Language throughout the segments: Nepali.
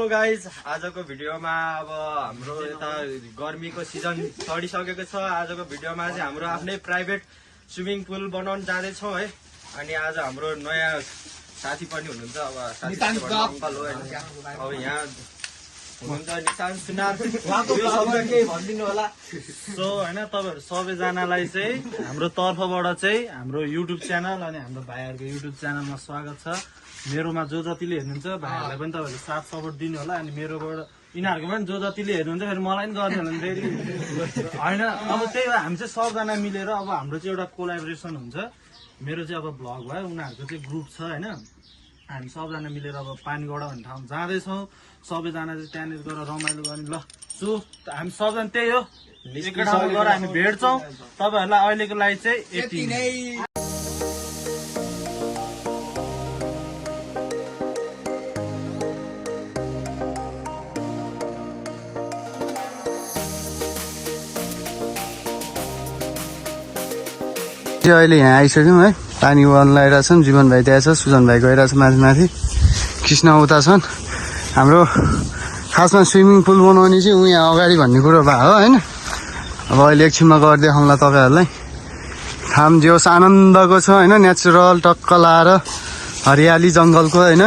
गाइज आजको भिडियोमा अब हाम्रो यता गर्मीको सिजन चढिसकेको छ। आजको भिडियोमा चाहिँ हाम्रो आफ्नै प्राइभेट स्विमिङ पुल बनाउन जाँदैछौँ है। अनि आज हाम्रो नयाँ साथी पनि हुनुहुन्छ। अब साथी अङ्कल हो होइन, अब यहाँ हुनुहुन्छ निशान्त सुनार, यो शब्द केही भनिदिनु होला। सो होइन तपाईँहरू सबैजनालाई चाहिँ हाम्रो तर्फबाट चाहिँ हाम्रो युट्युब च्यानल अनि हाम्रो भाइहरूको युट्युब च्यानलमा स्वागत छ। मेरोमा जो जतिले हेर्नुहुन्छ भाइहरूलाई पनि तपाईँहरूले साथ सपोर्ट दिनु होला। अनि मेरोबाट यिनीहरूको पनि जो जतिले हेर्नुहुन्छ फेरि मलाई पनि गर्ने होला फेरि होइन। अब त्यही हो, हामी चाहिँ सबजना मिलेर अब हाम्रो चाहिँ एउटा कोलाबोरेसन हुन्छ। मेरो चाहिँ अब भ्लग भयो, उनीहरूको चाहिँ ग्रुप छ होइन। हामी सबजना मिलेर अब पानीगोडा भन्ने ठाउँ जाँदैछौँ। सबैजना चाहिँ त्यहाँनिर गएर रमाइलो गर्ने। ल सो हामी सबजना त्यही हो, एक ठाउँमा गएर हामी भेट्छौँ। तपाईँहरूलाई अहिलेको लागि चाहिँ यति नै। अहिले यहाँ आइसक्यौँ है। पानी बल लगाइरहेको छन्। जीवन भाइ त्यहाँ छ, सुजन भाइ गइरहेको छ माथि माथि, कृष्ण उता छन्। हाम्रो खासमा स्विमिङ पुल बनाउने चाहिँ ऊ यहाँ अगाडि भन्ने कुरो भयो होइन। अब अहिले एकछिनमा गएर देखाउँला तपाईँहरूलाई। ठाम जोस् आनन्दको छ होइन, नेचुरल टक्क लाएर हरियाली जङ्गलको होइन,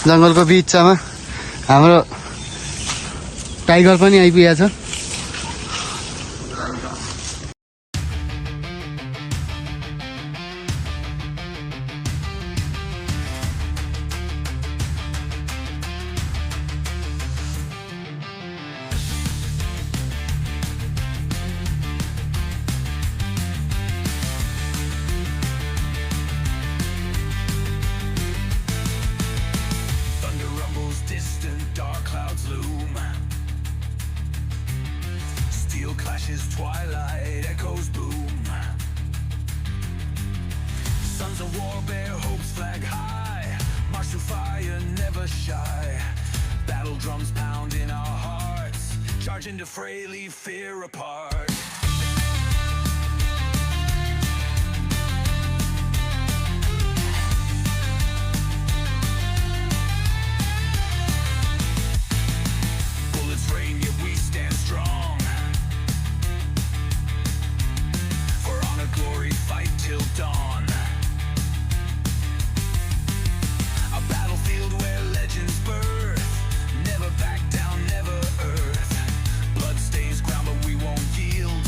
जङ्गलको बिचमा हाम्रो टाइगर पनि आइपुगेको छ। Clashes, twilight echoes boom. Sons of war bear hopes flag high, march through fire never shy. Battle drums pound in our hearts, charge into fray, leave fear apart. Bullets rain yet we stand strong. Glory fight till dawn. A battlefield where legends birth, never back down, never earth. Blood stains ground but we won't yield.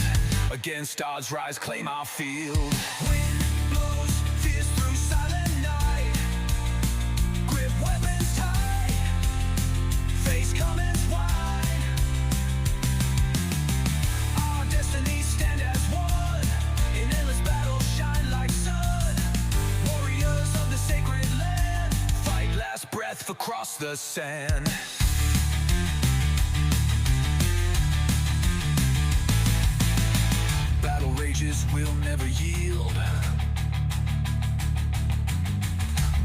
Against odds rise, claim our field. Wind blows fierce through silent night, grip weapons tight, face comments wide. Our destinies stand as one, in endless battle shine like sun. Warriors of the sacred land, fight last breath across the sand. Battle rages will never yield.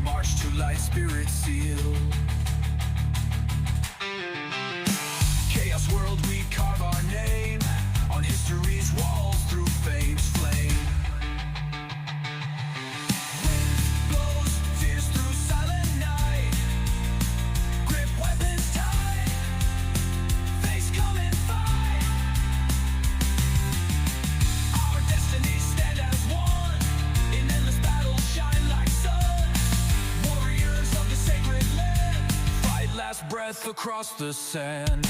March to light, spirit seal. Chaos world, we carve our name on history's walls through fame's flame. Wind blows fierce through silent night, grip weapons tight, face come and fight. Our destinies stand as one, in endless battle shine like sun. Warriors of the sacred land, fight last breath across the sand.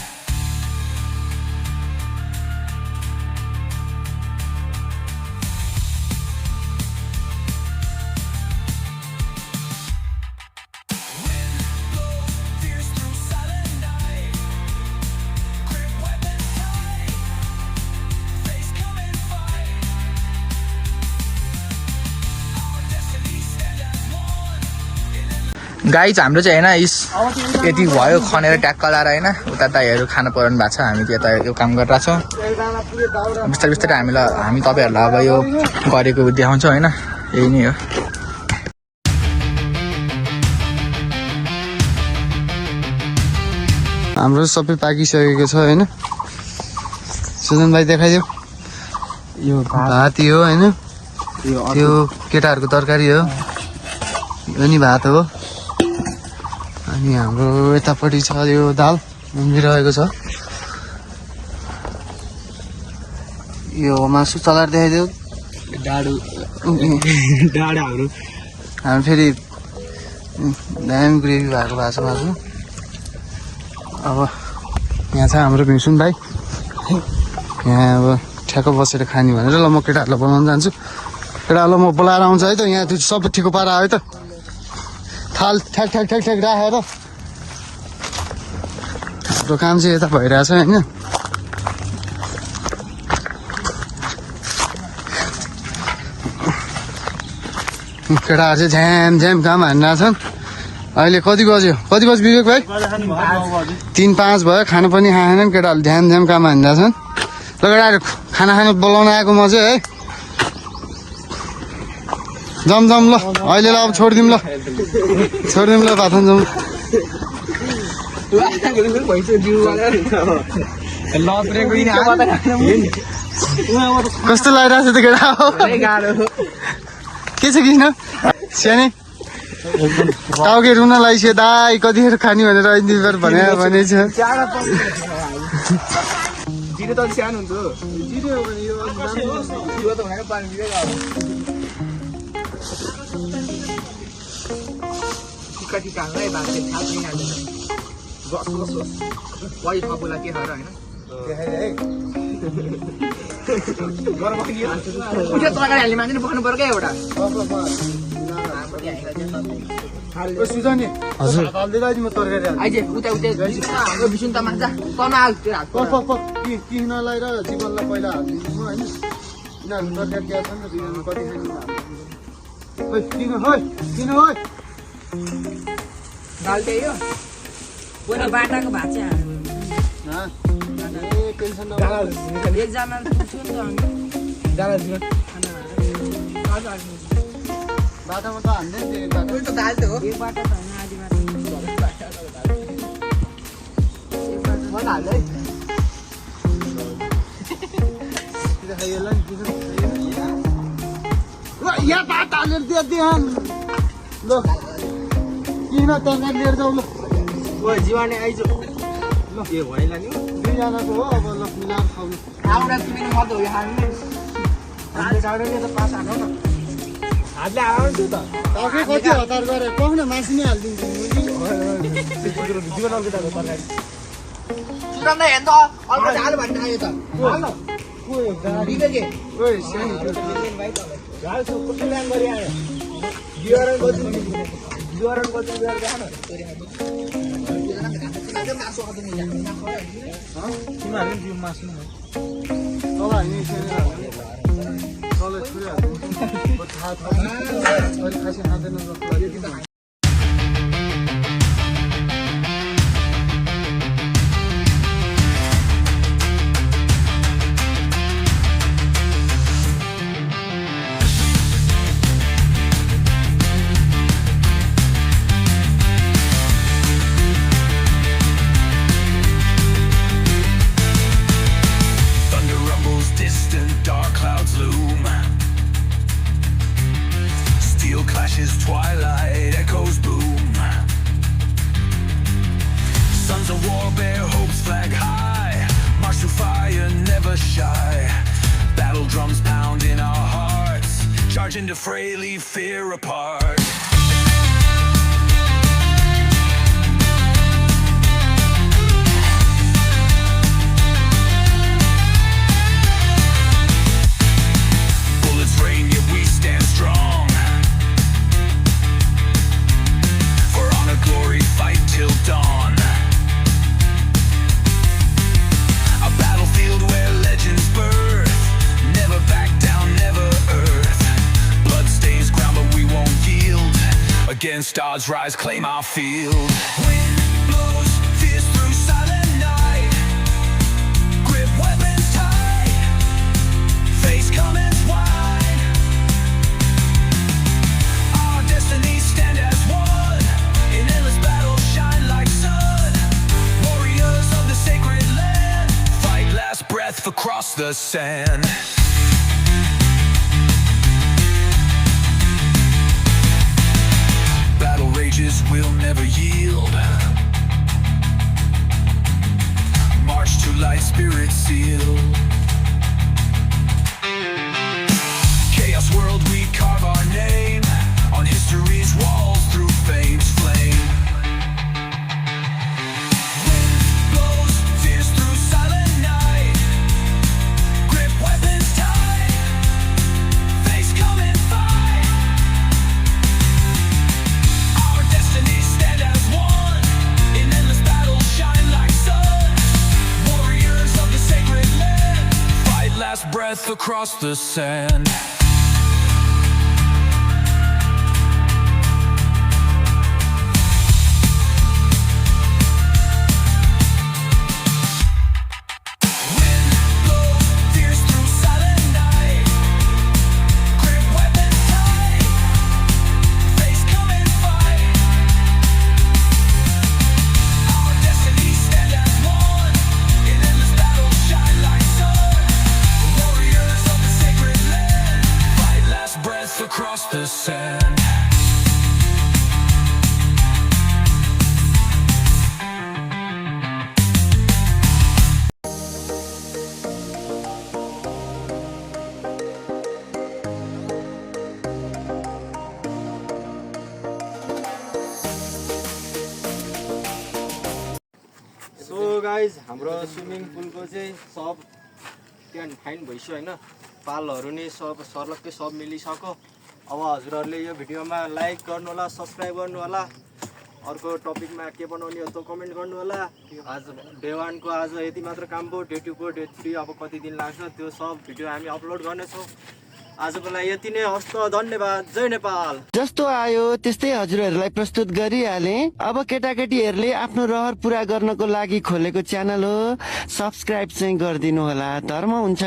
Guys हाम्रो चाहिँ होइन इस यति भयो खनेर ट्याक्क लाएर होइन। उता दाइहरू खाना पराउनु भएको छ, हामी त्यता यो काम गरिरहेको छौँ। बिस्तारै बिस्तारै हामी तपाईँहरूलाई अब यो गरेको देखाउँछौँ होइन। यही नै हो। हाम्रो सबै पाकिसकेको छ होइन। सुजन भाइ देखाइदेऊ। यो भात हो होइन, यो केटाहरूको तरकारी हो, यो नि भात हो। अनि हाम्रो यतापट्टि छ यो दाल उम्रिरहेको छ यो मासु चलाएर देखाइदेऊ डाडु हाम्रो हामी फेरि दामी ग्रेभी भएको छ मासु अब यहाँ छ हाम्रो भिसुन भाइ यहाँ अब ठ्याक्क बसेर खाने भनेर ल म केटाहरूलाई बोलाउन जान्छु केटाहरूलाई म बोलाएर आउँछ है त यहाँ त्यो सबै ठिको पारा आयो त थाल ठ्याक ठ्याक ठ्याक ठ्याक राखेर हाम्रो काम चाहिँ यता भइरहेछ होइन केटाहरू चाहिँ झ्याम झ्याम काम हानिरहेछन् अहिले कति बज्यो विवेक भाइ 3-5 भयो खाना पनि खाएनन् केटाहरूले झ्याम झ्याम काम हानिरहेछन् ल केटाहरू खाना खानु बोलाउन आएको म चाहिँ है जम ल अहिले ल अब छोडिदिउँ ल भात खान जाउँ कस्तो लागिरहेको छ त केटा के छ किन सानै टाउके रुन लागिसक्यो दाई कतिखेर खाने भनेर अहिले भने छ किन्नलाई र जीवनलाई पहिला हालिदिनु होइन यिनीहरू तरकारी ग्यास छ नि त बिहान कति खानु दाल त्यही हो पहिला बाटाको भात चाहिँ एकजनाले पुग्छु नि त बाटामा त हान्दैन एक बाटा त होइन आधी बाटा यहाँ भात हालेर दिएन ल किन तरकारी लिएर जाउँ ल जीवानी आइज ल यो भइला नि 2जनाको हो अब ल मिलाएर खाउँ आउँदा तिमीले मत हो यो खानु हातले त पास हाल्नु न हातले हाल्नु त तपाईँ कति हतार गरे पाउन मासु नै हालिदिन्छु जीवन अर्को तरकारी सुरन्दा हेर्न त अल्प झाल भन्ने आयो त झाल कुन ल्याङ गरी आयो जीवन बच्चु मासु तल हामी तल छुरिहाल्नु थाहा छ अहिले खासै खाँदैन Twilight echoes boom. Sons of war bear hopes flag high. March through fire, never shy. Battle drums pound in our hearts. Charge into fray, leave fear apart. Bullets rain, yet we stand strong. Glory fight till dawn. A battlefield where legends birth. Never back down, never earth. Blood stains ground but we won't yield. Against odds rise, claim our field. Wind blows fierce through silent night. Grip weapons tight. Face comments wide. Our destinies stand as one. In endless battle shine like sun. Warriors of the sacred land. Fight last breath across the sand. Battle rages will never yield. across the sand. Across the sand. So guys हाम्रो स्विमिङ पुलको चाहिँ सब त्यहाँ फाइन भइसक्यो होइन पालहरू नि सब सर्लक्कै सब मिलिसक्यो अब हजुरहरूले यो भिडियोमा लाइक गर्नु होला सब्सक्राइब गर्नु होला अर्को टपिकमा के बनाउने हो त कमेन्ट गर्नु होला आज डे 1 को आज यति मात्र काम भयो डे 2 को डे 3 अब कति दिन लाग्छ त्यो सब भिडियो हामी अपलोड गर्नेछौँ आजको लागि यति नै हस् त धन्यवाद जय नेपाल जस्तो आयो त्यस्तै हजुरहरूलाई प्रस्तुत गरिहाले अब केटाकेटीहरूले आफ्नो रहर पुरा गर्नको लागि खोलेको च्यानल हो सब्स्क्राइब चाहिँ गरिदिनु होला धर्म हुन्छ